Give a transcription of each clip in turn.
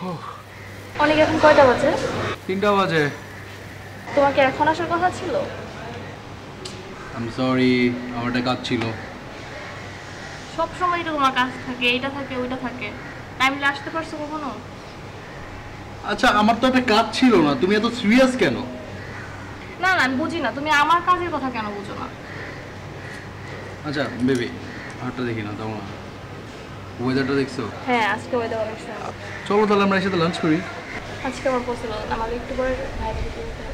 অনেক এখন কয়টা বাজে? 3টা বাজে। তোমাকে এখন আসার কথা ছিল? আই এম সরি, আমার একটা কাজ ছিল। সব সময় তো তোমার কাজ থাকে, এইটা থাকে ওইটা থাকে, টাইমলি আসতে পারছো কখনো? আচ্ছা, আমার তো একটা কাজ ছিল না, তুমি এত সিরিয়াস কেন? না না, আমি বুঝি না তুমি আমার কাজের কথা কেন বুঝো না। আচ্ছা বেবি, হাটটা দেখি না তেমন। ওয়েদারটা দেখছো? হ্যাঁ, আজকে ওয়েদার অনেক সুন্দর। চলো তাহলে আমরা একসাথে লাঞ্চ করি। আজকে আমার পছন্দ, আমাকে একটু পরে বাইরে যেতে হবে।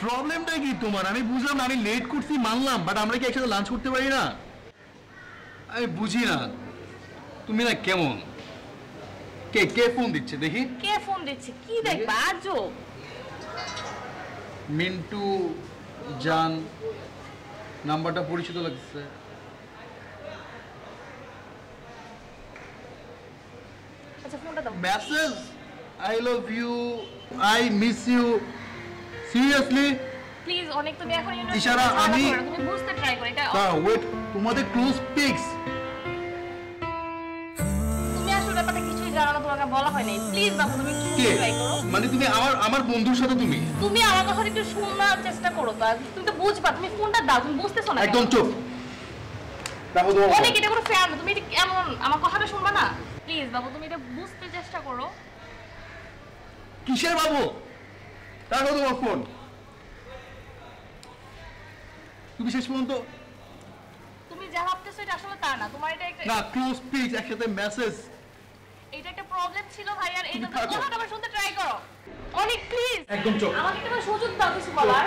প্রবলেমটা কি তোমার? আমি বুঝলাম না, আমি লেট করছি মানলাম, বাট আমরা কি একসাথে লাঞ্চ করতে পারি না? আমি বুঝি না তুমি না কেমন। কে কে ফোন দিচ্ছে দেখি? কে ফোন দিচ্ছে? কি দেখবা আজব। মিন্টু জান, নাম্বারটা পরিচিত লাগছে। আচ্ছা ফোনটা দাও। Message, I love you, I miss you. Seriously please, অনেক তুমি এখন ইশারা, আমি তুমি বুঝতে ট্রাই করো এটা। ওয়েট, তোমাদের ক্লোজ পিক্স। তুমি আসলে ব্যাপারটা কিছুই জানো না, তোমাকে বলা হয় নাই। প্লিজ বাবু, তুমি কে? ট্রাই করো। মানে তুমি আমার বন্ধুর সাথে তুমি আমার কথা একটু শোনার চেষ্টা করো তো। তুমি তো বুঝবা, তুমি ফোনটা দাও, তুমি বুঝতেছো না। একদম চুপ। দেখো তো অনেক, এটা কোনো ফেয়ার না। তুমি এটা এমন আমার কথাটা শুনবা না? প্লিজ বাবু, তুমি এটা বুঝতে চেষ্টা করো। কিসের বাবু? দেখো তোমার ফোন। তুমি শেষ পর্যন্ত তুমি যা ভাবতেছো এটা আসলে তা না। তোমার এটা একটা না, ক্লোজ পিক্স একসাথে মেসেজ। এটা একটা প্রবলেম ছিল ভাই। আর এইটা থাকো। কথাটা আবার শুনতে ট্রাই করো। অনেক প্লিজ একদম চুপ। আমাকে একটা সুযোগ দাও কিছু বলার।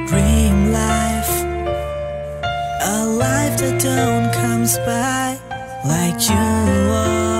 Dream life, a life that don't comes by like you are.